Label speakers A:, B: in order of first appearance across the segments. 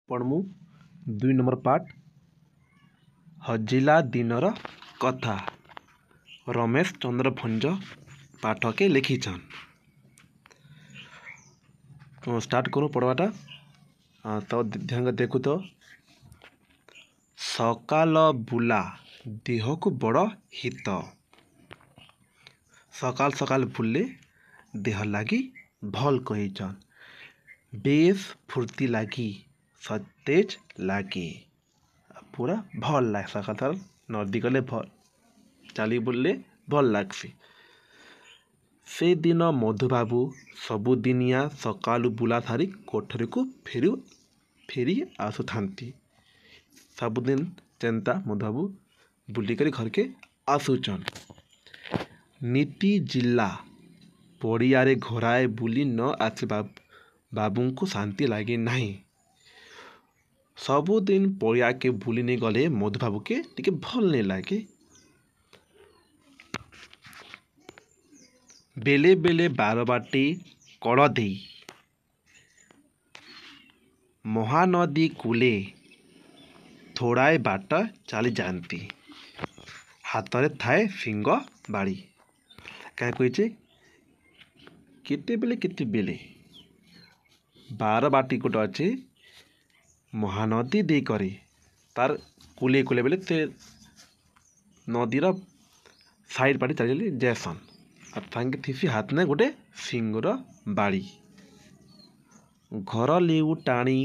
A: पढ़मु 2 number पाठ हजिला दिनर कथा रमेश चंद्र भंज पाठके लिखिछन। स्टार्ट करूँ पढ़वाटा। तो ध्यान देखु तो सकाल बुला देह को बड़ हित सकाल सकाल बुले देह लगी भल कहीचन बेस फुर्ती लगी सतेज लगे पूरा भल लगे सकाल सकाल नदी गले भल चली बुलले भल लगसी। से दिन मधुबाबू सबुदिनिया सकालु बुला सारी कोठरी को फेरी आसुथांती। सबुदिन चेंता मधुबाबू बुलिकर घर के आसुचन। नीति जिला पड़ियारे घोराए बुली न आसे बाबू को शांति लगे नहीं। सबुदिन पड़िया के बुली नहीं गले मधुबाबू के टिके भल नहीं लगे। बेले बेले बारबाटी कड़ दे महानदी कूले थोड़ाए बाट चली जाती। हाथ थाए सिंग बाड़ी क्या कही केते बेले बारबाटी गोटे अच्छे महानदी दे करे तार कूले कूले बेले से नदीर साइड पाटी चली जैसन तांके थीसी हाथ ने गोटे सिंगर बाड़ी घर लेउ टाणी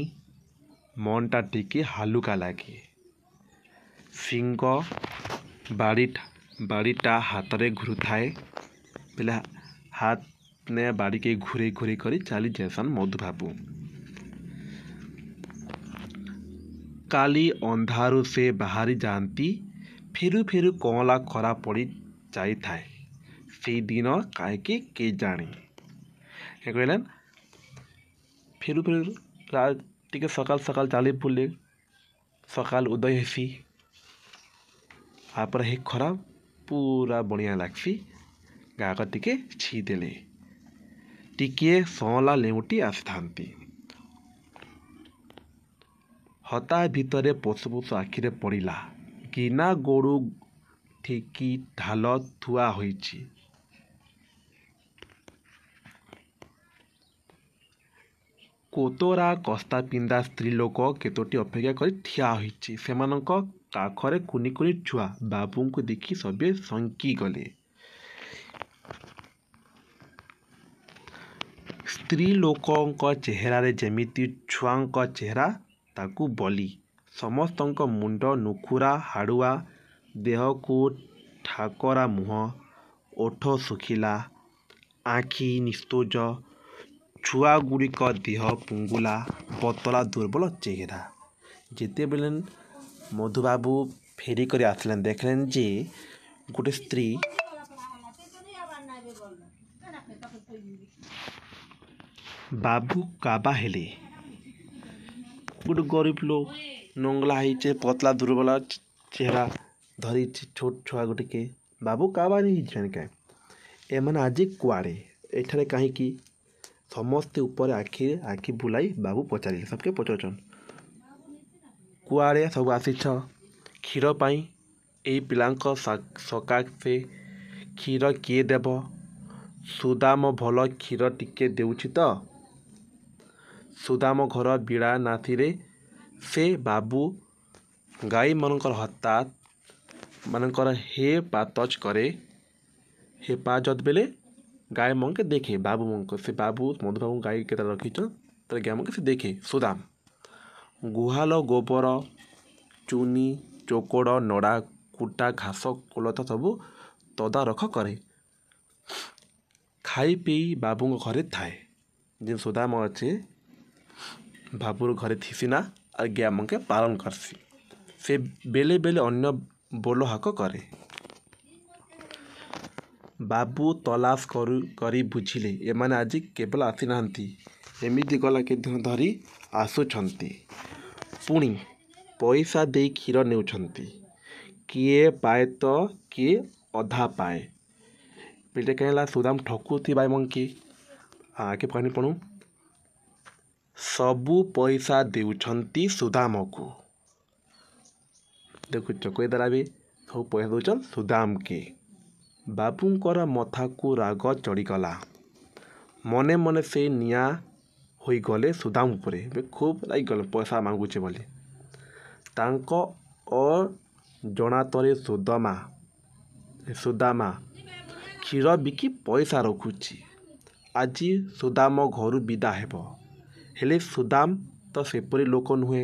A: मनटा टिके हालुका लगे। सिंग बाड़ीटा हाथ रे घुरु थाए बेले हाथ ने बाड़ी के घुरे घुरे करी चली जैसन मधुबाबू। काली अंधारू से बाहरी जाती फेरु फेरु कौला खरा पड़ी जाई थाए से दिन कहीं के जाने कहला फेरु फेरु टिके सकाल सकाल चली बुले सकाल उदय हेसी आप हे खरा पूरा बढ़िया लगसी गाक टिके छीदेले टिके सला लेउटी आसी हता भितरे पशु पशु आखिरे पड़िला गिना गोड़ू ठेकी ढाल थुआ होइछि। कोतरा कस्ता पिंदा स्त्री लोक केतोटी अपेक्षा कर ठिया होइछि। सेमानक काखरे कुनी कुनी छुआ बाबू को देखी सबे संकी गले। स्त्री लोक चेहरा रे जेमिति छुआंक चेहरा ताकू बली समस्तंक मुंड नुखुरा हाड़ुआ देह को ठाकरा मुह ओठ सुखिला आखि निस्तोज छुआ गुड़िक देह पुंगुला पतला दुर्बल चेहरा। जिते बेले मधुबाबू फेरी कर आसलें देखलें जे गोटे स्त्री बाबू काबा हेले गोटे गरीब लोग नंगला होइचे पतला दुर्बल चेहरा धरी छोट छुआ गोटे के बाबू काबा नहीं क्या एमन आज कुआड़े एठारे कहीं समस्ते ऊपर आखि बुलाई बाबू पचारे सबके पचारन कुआड़े सब आसी क्षीर पाई यही पिलांक सका से क्षीर किए देव सुदाम भल क्षीर टिके देउछि तो सुदाम घर बिड़ा नाथी से बाबू गाई मनकर हतात मनकर हे पातच करे हे पाजत बेले गाय मन के देखे बाबू मन को से बाबू मधुबाबू गाय के रखीचन तर गाय मन के से देखे सुदाम गुहाल गोबर चुनी चोकड़ नड़ा कुटा घास कोलथ सबू तदारख करे खाई पी बाबू घरे थाए जिन सुदाम अच्छे बाबूर घरे थीसिना और गाय मन के पालन करसी से बेले बेले अन्य बोलो हाक करे। बाबू तलाश करी बुझिले एमाने आज केवल आसी नाहंती एमिति गला के दिन धरी आसुछंती पुणी पैसा दे क्षीर नेउछंती किए पाए तो किए अधा पाए बेटे कहला सुदाम ठकू थी बाई मन के आगे पानी पड़ू सबू पैसा देउछंती सुदाम को। देखुच कोई द्वारा भी सब पैसा दौन सुदाम के। बाबूंकर मथा को राग चढ़ीगला। मने मने से निया होई गले सुदाम उपरे खूब राइगले पैसा मांगुचे बोली। तांको अजणातरे सुदामा क्षीर बिकी पैसा रखुची। आज सुदाम घर विदा हेब। हेले सुदाम तो सेपरी लोक नुहे।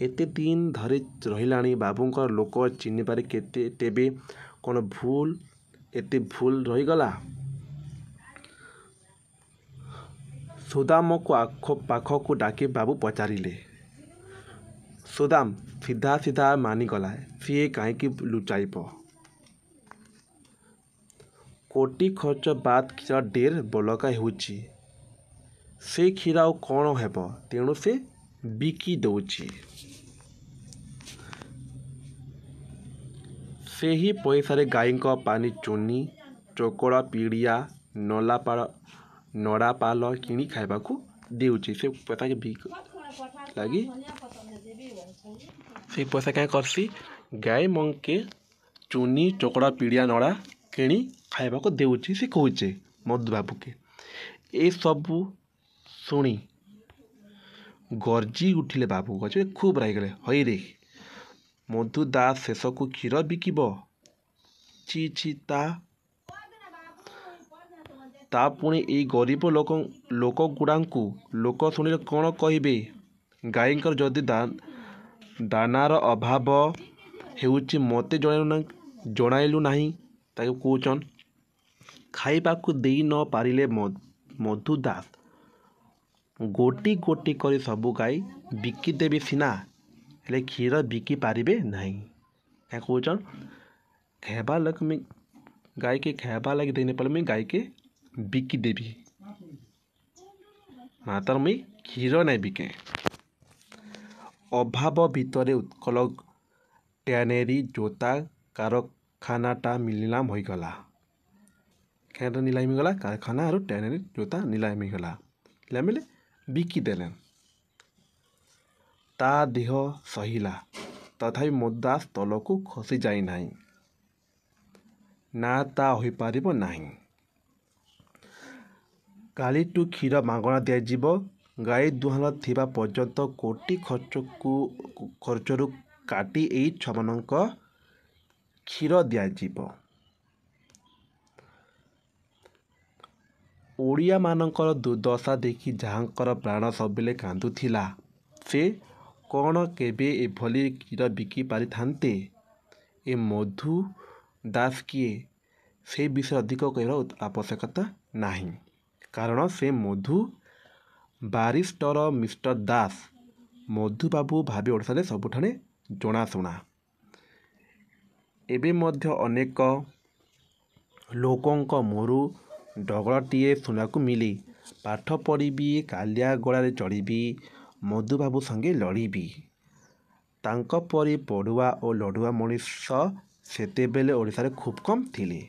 A: एते दिन धरे रहिलाणी बाबूंकर लोक चिन्हिबारे केते तेबे कौन भूल एते भूल रहीगला। सुदाम को आख पाख को डाके बाबू पचारिले। सुदाम सीधा सीधा मानिगला सी कहीं लुचाइब। कोटी खर्च बाद क्षीर ढेर बलका होउची। से क्षीर आउ कौन हेब तेणु से बिकी दौची। से ही पैसा गाई पानी चुनी चोकड़ा पीड़िया नड़ा पाल किणी खाइबा को देउची। से पैसा के बिक लगी से पैसा क्या करसी गाय मंग के चुनी चोकड़ा पीड़िया नड़ा किणी खाइबा को देउची। से कहूचे मधु बाबू के। ए सबू शुणी गर्जी उठिले बाबू गजे खूब राइगले। हई रे मधु दास शेष को क्षीर बिकिब। ची ची ता पुणी ए गरीब लोक गुड़ाଙ୍କୁ लोक शुणिले कौन कहिबे। गाईंकर जदि दानार अभाव हेउची मते जणाइलु नाही ताके कहउचन। खाइबाकू देई न पारिले मधु दास गोटी गोटी करी सबू गाई बिकी देबे सिना हेले क्षीर बिकी पारिबे नहीं। क्या कहउचन खाइबा लग में गाय के खाइबा लगे देने पर मैं गाय के बिकी देबी मातर मैं क्षीर नहीं बिके। अभाव भितरे उत्कल टैनेरी जोता कारखानाटा निलाम होईगला। क्या निलाम होईगला कारखाना और टैनेरी जोता निलाम होईगला। निलामिले बिकी देलेन। ता देह सहिला तथापि मधुदास तलकू खसी जाई नाही। ना ता होई पारिबो नाही। कालीटू क्षीर मागणा दियाजिब। गाई दुहान थिबा पर्यंत कोटी खर्चरू काटी एई छमानक क्षीर दियाजिब। ओडिया मानकर दुर्दशा देखी जहाँकर प्राण सबले कांदुथिला से कौन केबे एभली क्षीर बिकी पारि थान्ते। ए मधु दास किए से विषय अधिक कहर आवश्यकता नहीं कारण से मधु बारिस्टर मिस्टर दास मधु बाबू भाभी ओडिशा सबुठाने जनाशुना। एबे मध्य अनेक लोकों मुहरु ढगलटीए सुनाकू मिली। पाठ पढ़ी कालिया गड़े चढ़ी मधु बाबू संगे लड़बी। तांक परी पढ़ुआ और लड़ुआ मनीष सेतेबेले ओडिशा रे खूब कम थिले।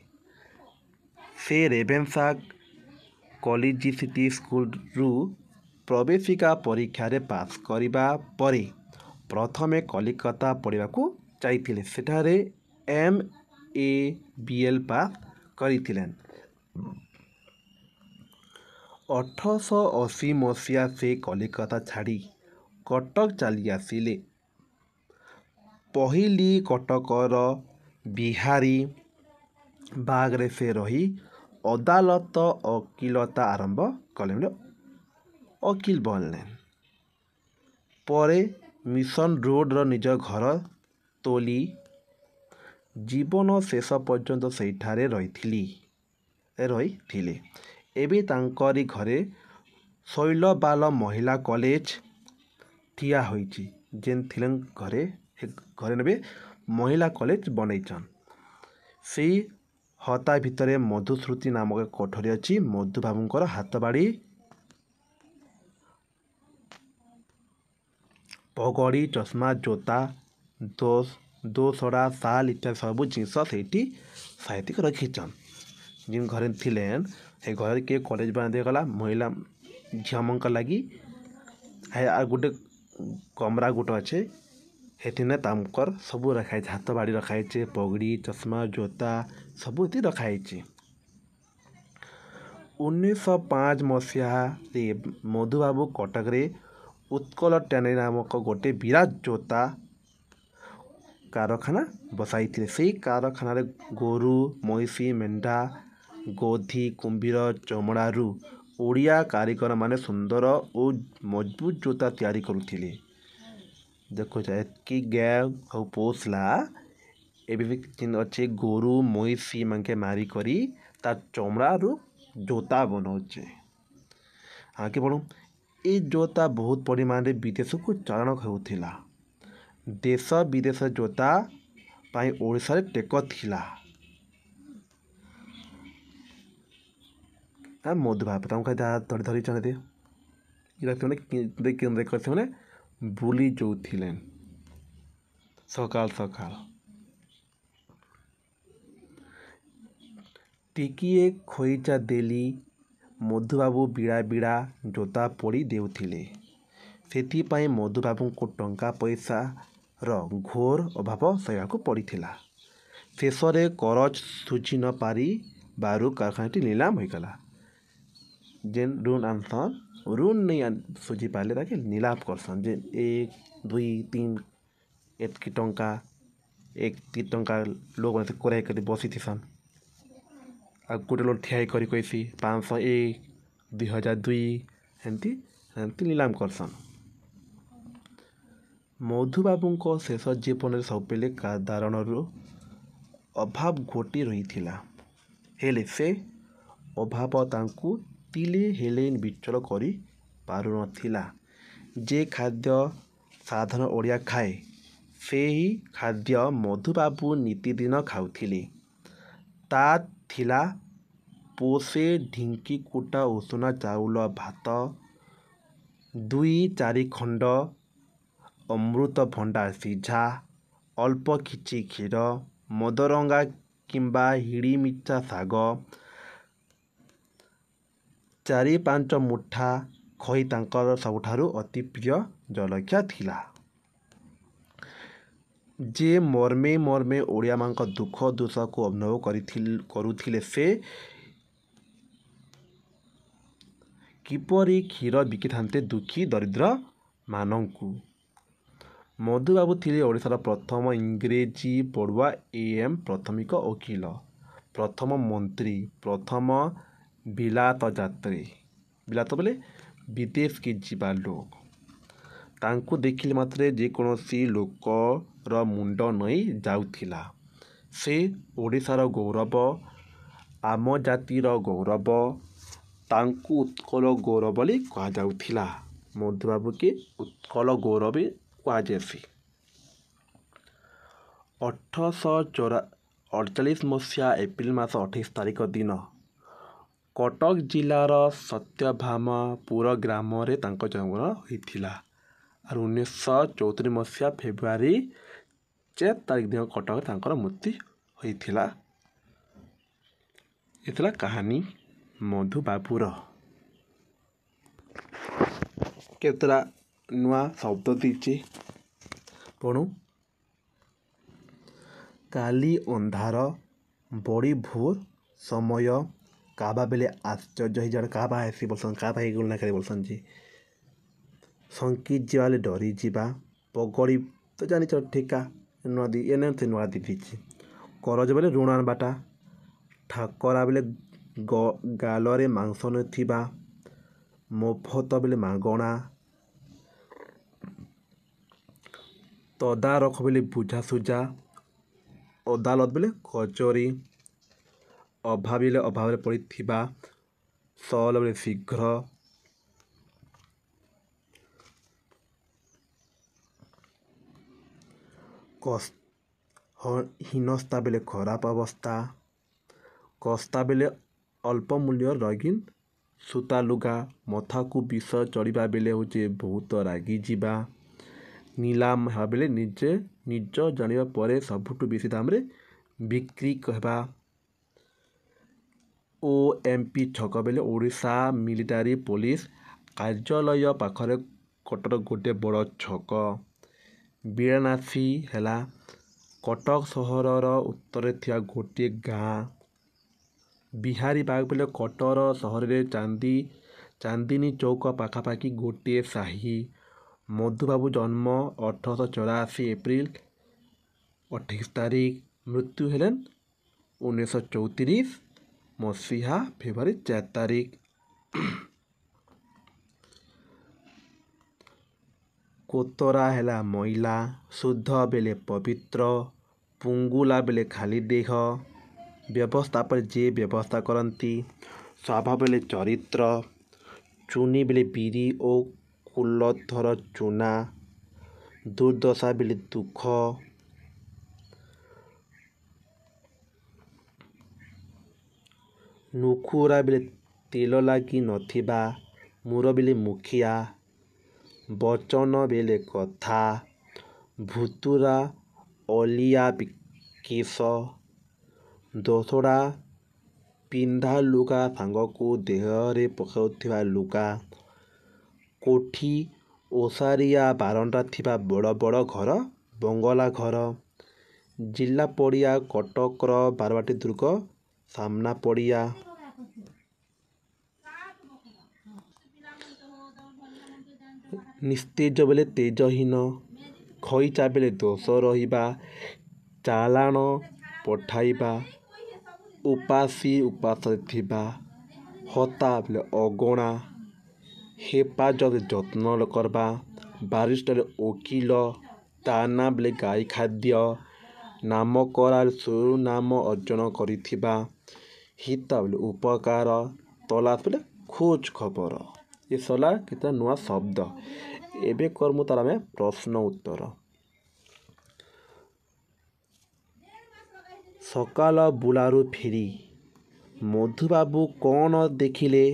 A: से रेभेन्सा कॉलेजिएटी स्कूल रु प्रवेशिका परीक्षा रे पास करिबा परे प्रथमे कलिकता पढ़ाकू जाइथिले। सेठारे MABL पास करिथिलेन। 1880 मसीहा से कलिकता छाड़ी कटक चली आसिले। पहली कटकर बिहारी बागरे से रही अदालत वकिलता आरंभ कले। वकील बनले परे मिशन रोड निज घर तोली जीवन शेष पर्यंत सेठारे रही। एबे तांकरी घरे शैलबाल महिला कॉलेज ठिया होइछि। जेन थिलन घरे ने महिला कॉलेज बनईचन। से हता भितरे मधुश्रुति नामक कोठरी अच्छी। मधु बाबूंकर हाथ बाड़ी पगड़ी चश्मा जोता दोसड़ा साल इत्यादि सब जिनस से साहित्यिक रखीचन। जिन घर थिलेन से घर के कॉलेज बना दिगला महिला झील लगी है आ गोटे कमरा गोटे अच्छे हेथिने तामकर सब रखाई हाथ बाड़ी रखाई पगड़ी चश्मा जोता सब ये रखाई 1905 मसीहारे मधुबाबू कटकरे उत्कल टैनरी नामक गोटे विराट जोता कारखाना बसाई से कारखाना गोरु महिषी मेंढा गोधी कुंभीर चमड़ारू ओडिया कारीगर माने सुंदर और मजबूत जोता तैयारी करुथिले। देखो कि गाय और पोसला एबे अच्छे गोरु महिषी मानके मारी करी तार चमड़ारू जोता बनाऊे। आगे बढ़ू ये जोता बहुत परिमाण विदेश को चालाण होता देश विदेश जोता पाई ओडिशा रे टेक थिला। मधुबाबू तुमको धरी धरी चले मैंने बुली जो सकाल सकाल टिकिए खोईचा देली मधुबाबू बिड़ा बिड़ा जोता पड़ी देउथिले। सेथिपाई मधुबाबू को टंका पैसा घोर अभाव सहवाक पड़ता। शेष में करज सुझी न पारी बारू कारखाना नीलाम होगला। जेन ऋण आनसन ऋण नहीं सुझी पारे ताकि नीलाम करसन जे 1 2 3 एतकी टंका 1 3 टंका लोग कराई कर बसी थीसन आ गोटे लोग ठिया कर कैसी 501 2002 एमती नीलाम करसन। मधुबाबू शेष जीवन सबेले दारण अभाव घोटी रही हेले से अभाव तांकु तिले हेले विचल करी पारु नथिला। जे खाद्य साधारण ओडिया खाए से ही खाद्य मधुबाबू नीतिदिन खाउथिले। ता थिला पोसे ढिंकी कुटा उषुना चाउल भात 2-4 खंड अमृत भंडा सीझा अल्प किछि क्षीर मदरंगा किंबा हिड़ी मिचा साग 4-5 मुठा खई तांकर सबुठारु अति प्रिय जलखिया थिला। जे मर्मे मर्मे ओडिया मानक दुख दुख को अनुभव करुथिले से किपरि क्षीर बिकी थांते दुखी दरिद्र मानंकु। मधुबाबू थिले ओडिशार प्रथम इंग्रेजी पढ़ुआ AM प्राथमिक वकील प्रथम मंत्री प्रथम बिलात यात्री बिलात बोले विदेश के जीवा लोग तांकु देखिले मात्रे जेकोसी लोकर मुंड नई जाउथिला। से ओडिशार गौरव आम जातिर गौरव तांकु उत्कल गौरव बोली कहा जाउथिला। मधुबाबू के उत्कल गौरव कहुसी। 1848 मसीहा एप्रिल मास 28 तारिख दिन कटक जिलार सत्यभामापुर ग्राम रे तांको जन्म होइथिला। और 1974 मसीहा फेब्रुआरी 4 तारिख दिन कटक तांकर मृत्यु होइथिला। इतला कहानी मधुबाबूर केतरा नुआ शब्द दीचे पढ़ू। काली अंधार बड़ी भोर समय काबा बेले आश्चर्य ही जड़ काबा ऐसी बोलसन काबा ही गुलना करे बोलसन जी संकी जीवाले डरी जीवा पगड़ी तो जानी चल ठेका नदी एने से नुआ दीची करज बेले ऋण आनबाटा ठाकरा बेले गालरे मांस नथिबा मफत बेले मागणा तदारख बेले बुझासुझा अदालत बेले कचोरी अभाव बेले अभाव पड़ा सल बेले शीघ्र हीनस्ता बेले खराब अवस्था कस्ता बेले अल्प मूल्य रंगीन सूता लुगा मथा को विष चढ़ा बेले हूँ बहुत रागी जीवा नीलाम हाँ बेले निजे निज जाना पर सबुठु बेसी दाम रे बिक्री कहबा OMP छक बेले ओडिशा मिलिटारी पुलिस कार्यालय पाखरे କଟକ ଗୋଟିଏ ବଡ଼ ଛକ। ବିଡ଼ାନାସୀ ହେଲା କଟକ ସହରର ଉତ୍ତରରେ ଥିବା ଗୋଟିଏ ଗାଁ। ବିହାରୀ ବାଗ ବୋଲେ କଟକ ସହରରେ ଚାନ୍ଦିନୀ ଚୌକ ପାଖାପାଖି ଗୋଟିଏ ସାହି। ମଧୁବାବୁ ଜନ୍ମ 1884 ଏପ୍ରିଲ 28 ତାରିଖ, ମୃତ୍ୟୁ ହେଲେନ୍ 1934 ମସିହା ଫେବୃଆରୀ 4 ତାରିଖ। କୋତରା ହେଲା ମଇଳା, ଶୁଦ୍ଧ ବେଲେ ପବିତ୍ର, ପୁଙ୍ଗୁଲା ବେଲେ ଖାଲି ଦେହ, ବ୍ୟବସ୍ଥା ପରେ ଯେ ବ୍ୟବସ୍ଥା କରନ୍ତି, ସ୍ୱଭାବ ବେଲେ ଚରିତ୍ର, ଚୁନି ବେଲେ ବିରି ଓ କୁଲଥର ଚୁନା, ଦୁର୍ଦ୍ଦଶା ବେଲେ ଦୁଃଖ, ନୁଖୁରା ବେଲେ ତେଲ ଲାଗି ନଥିବା, ମୁରବିଲେ ମୁଖିଆ, ବଚନ ବେଲେ କଥା, ଭୁତୁରା ଅଲିଆ କେଶ, ଦୋସଡ଼ା ପିନ୍ଧା ଲୁଗା ସାଙ୍ଗକୁ ଦେହରେ ପକାଉଥିବା ଲୁଗା, କୋଠି ଓସାରିଆ ବାରଣ୍ଡା ଥିବା ବଡ଼ ବଡ଼ ଘର, ବଙ୍ଗଳା ଘର। ଜିଲ୍ଲା ପଡ଼ିଆ କଟକର ବାରବାଟୀ ଦୁର୍ଗ ସାମ୍ନା ପଡ଼ିଆ। ନିସ୍ତେଜ ବେଲେ ତେଜହୀନ, ଖଇଚା ବେଲେ ଦୋଷ ରହିବା, ଚାଲାଣ ପଠାଇବା, ଉପାସୀ ଉପାସରେ ଥିବା, ହତା ବେଲେ ଅଗଣା, ହେପାଜତ ଯତ୍ନ କରବା, ବାରିଷ୍ଟର ଓକିଲ, ଦାନା ବେଲେ ଗାଈ ଖାଦ୍ୟ, ନାମ କରା ସୁନାମ ଅର୍ଜନ କରିଥିବା, ହିତ ବେଲେ ଉପକାର, ତଲାସ ବେଲେ ଖୋଜ ଖବର। ଏ ସଲା କେତେ ନୂଆ ଶବ୍ଦ। ଏବେ କର୍ମୁ ତାର ଆମେ ପ୍ରଶ୍ନ ଉତ୍ତର। ସକାଳ ବୁଲାରୁ ଫେରି ମଧୁବାବୁ କ'ଣ ଦେଖିଲେ?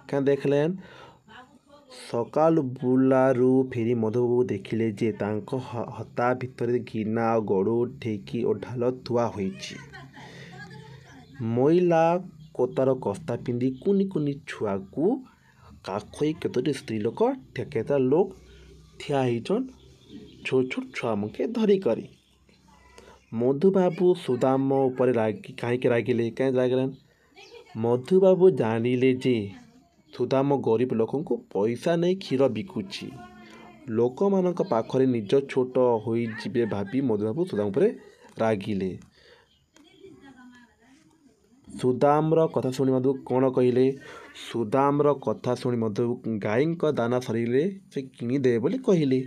A: କାଁ ଦେଖିଲେନ୍? ସକାଳୁ ବୁଲାରୁ ଫେରି ମଧୁବାବୁ ଦେଖିଲେ ଯେ ତାଙ୍କ ହତା ଭିତରେ ଗିନା, ଗଡ଼ୁ, ଠେକି ଓ ଢାଲ ଥୁଆ ହୋଇଛି। ମଇଲା କୋତାର କସ୍ତା ପିନ୍ଧି କୁନି କୁନି ଛୁଆକୁ କାଖଇ କେତୋଟି ସ୍ତ୍ରୀ ଲୋକ କେତେଟା ଲୋକ ଠିଆ ହେଇଛନ୍ ଛୋଟ ଛୋଟ ଛୁଆମୁକେ ଧରିକରି। ମଧୁବାବୁ ସୁଦାମ ଉପରେ କାହିଁକି ରାଗିଲେ? କାହିଁ ରାଗିଲେନ୍? ମଧୁବାବୁ ଜାଣିଲେ ଯେ ସୁଦାମ ଗରିବ ଲୋକଙ୍କୁ ପଇସା ନେଇ କ୍ଷୀର ବିକୁଛି। ଲୋକମାନଙ୍କ ପାଖରେ ନିଜ ଛୋଟ ହୋଇଯିବେ ଭାବି ମଧୁବାବୁ ସୁଦାମ ଉପରେ ରାଗିଲେ। ସୁଦାମର କଥା ଶୁଣି ମଧୁବାବୁ କ'ଣ କହିଲେ? ସୁଦାମର କଥା ଶୁଣି ମଧୁବାବୁ ଗାଈଙ୍କ ଦାନା ସରିଲେ ସେ କିଣିଦେବେ ବୋଲି କହିଲେ।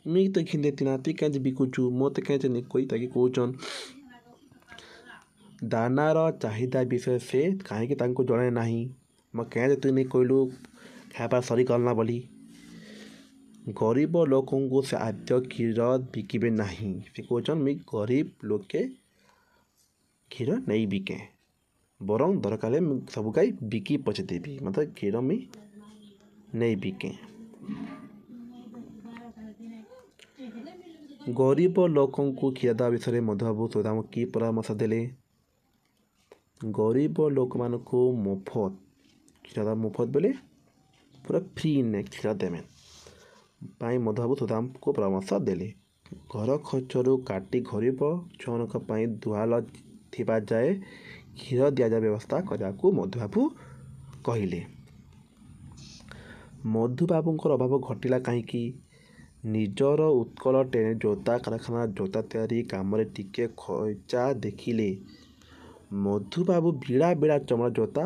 A: ମୁଇଁ ତ ଘିନିଦେତିନା, ତୁଇ କାଁଚେ ବିକୁଛୁ, ମୋତେ କାଁଚେ ନି କହି ତାକେ କହୁଛନ୍। ଦାନାର ଚାହିଦା ବିଷୟ ସେ କାହିଁକି ତାଙ୍କୁ ଜଣାଏ ନାହିଁ। କାଁଚେ ତୁଇ ନେଇ କହିଲୁ ଖାଇବା ସରିଗଲା ବୋଲି। ଗରିବ ଲୋକଙ୍କୁ ସେ ଆଦ୍ୟ କ୍ଷୀର ବିକିବେ ନାହିଁ। ସେ କହୁଛନ୍ ମୁଇଁ ଗରିବ ଲୋକେ କ୍ଷୀର ନେଇ ବିକେ, ବରଂ ଦରକାର ହେଲେ ମୁଁ ସବୁ ଗାଈ ବିକି ପଛେ ଦେବି, ମତେ କ୍ଷୀର ମୁଇଁ ନେଇ ବିକେ। ଗରିବ ଲୋକଙ୍କୁ କ୍ଷୀର ଦେବା ବିଷୟରେ ମଧୁବାବୁ ସୁଦାମ କି ପରାମର୍ଶ ଦେଲେ? ଗରିବ ଲୋକମାନଙ୍କୁ ମୁଫତ କ୍ଷୀର ଦେବା, ମୁଫତ ବେଲେ ପୁରା ଫ୍ରି ନେ କ୍ଷୀର ଦେବେ ପାଇଁ ମଧୁବାବୁ ସୁଦାମକୁ ପରାମର୍ଶ ଦେଲେ। ଘର ଖର୍ଚ୍ଚରୁ କାଟି ଗରିବ ଛୁଆମାନଙ୍କ ପାଇଁ ଦୁଆଲ ଥିବା ଯାଏ କ୍ଷୀର ଦିଆଯିବା ବ୍ୟବସ୍ଥା କରିବାକୁ ମଧୁବାବୁ କହିଲେ। ମଧୁବାବୁଙ୍କର ଅଭାବ ଘଟିଲା କାହିଁକି? ନିଜର ଉତ୍କଳ ଜୋତା କାରଖାନା ଜୋତା ତିଆରି କାମରେ ଟିକେ ଖଇଚା ଦେଖିଲେ ମଧୁବାବୁ ବିଡ଼ା ବିଡ଼ା ଚମଡ଼ା ଜୋତା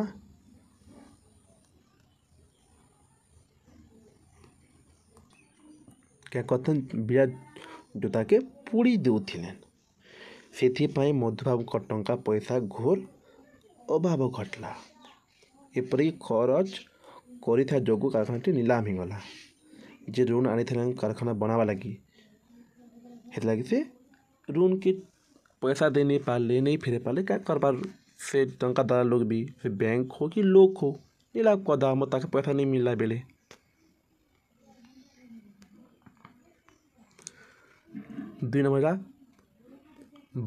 A: ବିଡ଼ା ଜୋତାକେ ପୋଡ଼ି ଦେଉଥିଲେ। ସେଥିପାଇଁ ମଧୁବାବୁଙ୍କ ଟଙ୍କା ପଇସା ଘୋର ଅଭାବ ଘଟିଲା। ଏପରିକି ଖରଚ କରିଥିବା ଯୋଗୁଁ କାରଖାନାଟି ନିଲାମ ହେଇଗଲା। ଯେ ଋଣ ଆଣିଥିଲେ କାରଖାନା ବନାବା ଲାଗି, ସେଥିଲାଗି ସେ ଋଣକେ ପଇସା ଦେଇ ନେଇ ପାରିଲେ, ନେଇ ଫେରାଇ ପାରିଲେ। କାଁ କରବାର୍ ସେ ଟଙ୍କା ଦେବା ଲୋକ ବି ସେ ବ୍ୟାଙ୍କ ହଉ କି ଲୋକ ହଉ ନିଲାମ କରିଦେବା, ଆମର ତାକେ ପଇସା ନେଇ ମିଳିଲା ବେଲେ। ଦୁଇ ନମ୍ବର ହେଲା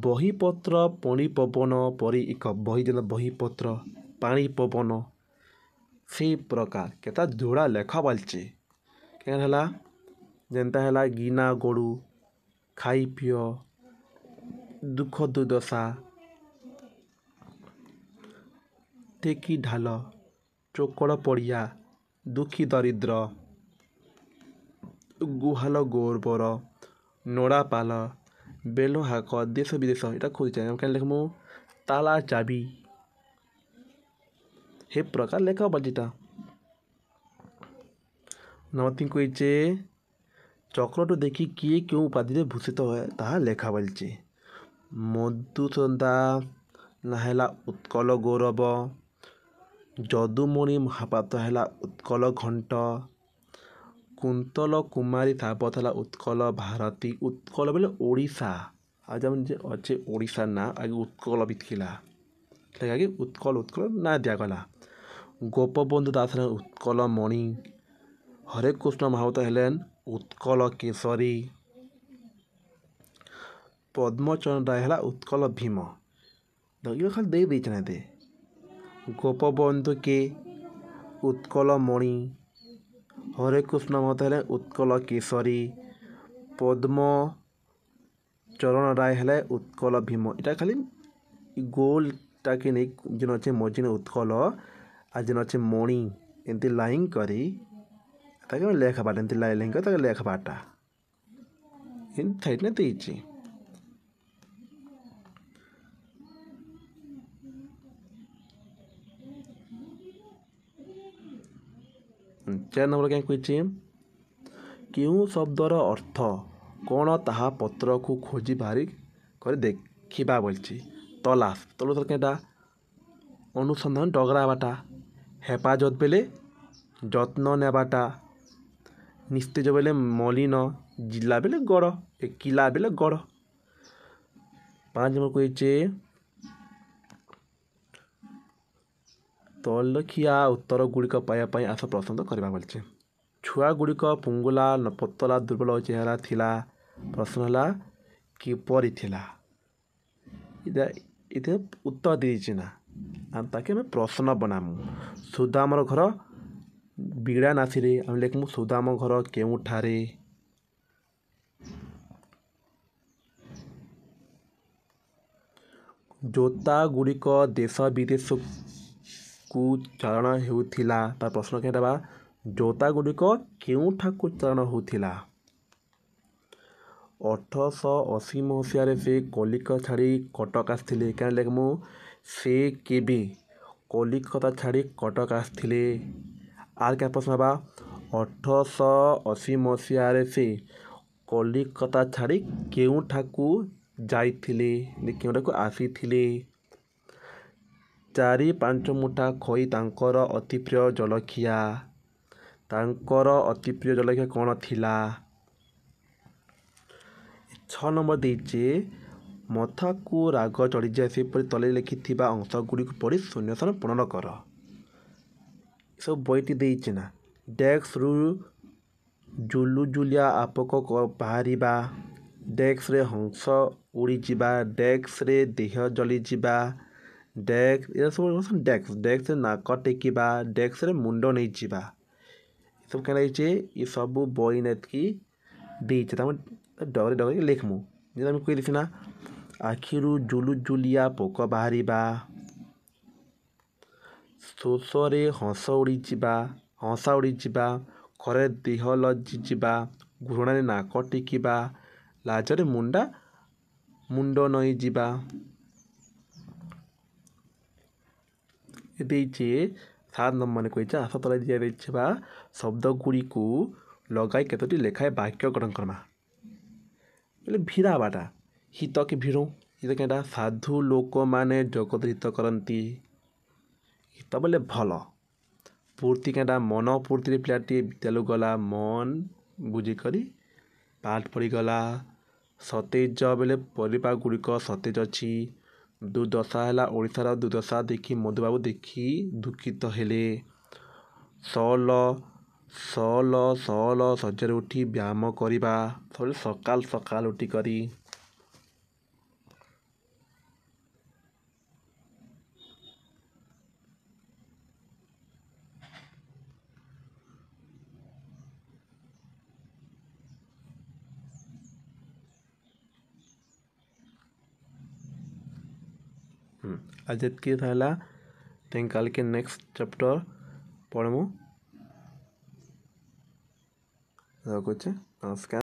A: ବହିପତ୍ର ପାଣି ପବନ ପରି ଏକ ବହି ଯେନ୍ତା ବହିପତ୍ର ପାଣି ପବନ ସେଇ ପ୍ରକାର କେତା ଯୋଡ଼ା ଲେଖା ବାଲଚେ क्या है जेनता है गिना गोड़ू खाई पिओ दुख दुर्दशा टेकी ढाल चोकड़ पड़िया दुखी दरिद्र गुहाल गोबर नोड़ा पाल बेल हाक देश विदेश यहाँ खोजी क्या लिखमु ताला चाबी हे प्रकार लेख बजीटा नमती कहीचे चक्रटू देखी किए क्यों उपाधि भूषित हुए ताहा लेखा बोलचे मधुसंदा नाहेला उत्कल गौरव जदुमणि महापात्र है उत्कल घंट कुंतल कुमारी साबत है उत्कल भारती उत्कल बोले ओडिशा आज अच्छे ओडिशा ना आगे उत्कल भी थिला कि उत्कल उत्कल ना दिगला गोपबंधु दास उत्कल मणि हरे कृष्ण महावत हेलेन उत्कल केशरी पद्मचरण राय है उत्कल भीम ये खाली दे दे गोपबंधु के उत्कल मणि हरे कृष्ण महत है उत्कल केशरी पद्म चरण राय है उत्कल भीम इटा खाली गोलटा के नहीं जेन अच्छे मझी उत्कल आ जेन अच्छे मणि एमती लाइन करी लेखबाटा एमती लाइन कर लेखबाटा थैट नहीं चार नंबर क्या कही क्यों शब्दर अर्थ कौन ताहा पत्र को खोजी बाहरी कर देखा बोलছি तलाश तलाश क्या अनुसंधान डगराबाटा हेफाजत बेले যত্ন নেবাটা निस्तेज बेले मलिन जिला बेले गड़ किला बेले गड़ 5 नंबर कही तलखिया उत्तर गुड़िक पाइबापी आस प्रश्न करवा बोलছে छुआ गुड़िक पुंगुला पतला दुर्बल चेहरा थिला प्रश्न है किपरि थिला इतने उत्तर दीजिए ना ताकि आम प्रश्न बनामु सुदामर घर बीड़ा नासी आम लिखमु सुदाम घर केउठारे जोता गुड़िक देश विदेश को चारण होउथिला तार प्रश्न क्या जोता गुड़िक केउठाकु चारण होउथिला 1880 मसीह से कलिकता छाड़ी कटक आसथिले क्या लिखमु से केबे कलिकता छाड़ी कटक आसथिले आर क्या प्रश्न बा 1880 मसीह से कलिकता छाड़ी केउठाकु जाइथिले केउठाकु आसीथिले 4-5 मुठा खई तांकर अति प्रिय जलखिया तांकर अति प्रिय जलखिया कौन थिला 6 नंबर दीचे मथा को राग चढ़ी जाए से तले लिखि अंश गुड़ी पढ़ी शून्यस्थान पूर्ण कर सब बईटी देना डेस्क रु जुलुजुलिया आपक बाहर डेस्क रे हंस उड़ी जा डेस्क रे देह जली जा डेस्क ये सब डेस्क डेस्क रे नाक टेकिबा डेस्क रे मुंड नहीं जा सब क्या ये सब बई नेतकी डगरे डगरे लिखमु जो कही ना आखिरु जुलुजुलिया पोक बाहर शोषरे हंस उड़ी जा हंसा उड़ी जा खरे देह लजी जा घृणा नाक टेकिबा लाजरे मुंड नई जा देचे 7 नंबर कही आस तले दिया शब्द गुड़ी को लगाई केतोटी लेखाए वाक्य गठन करमा बोले भीरा बाटा हित के भीड़ हित क्या साधु लोक माने जगत हित करती हित बोले भल पूर्ति क्या मन पूर्ति पिलाटी विद्यालय गला मन बुझिक पाठ पढ़ीगला सतेज बेले परिवार गुड़िक सतेज अच्छी दुर्दशा है ओडिशार दुर्दशा देखी मधुबाबू देखी दुखित हेले सल सल सल सज्जार उठी व्यायाम करवा सब सकाल सकाल उठी करी आज ये रहा तें कल के नेक्स्ट चैप्टर पढ़मु। रखुचे, नमस्कार।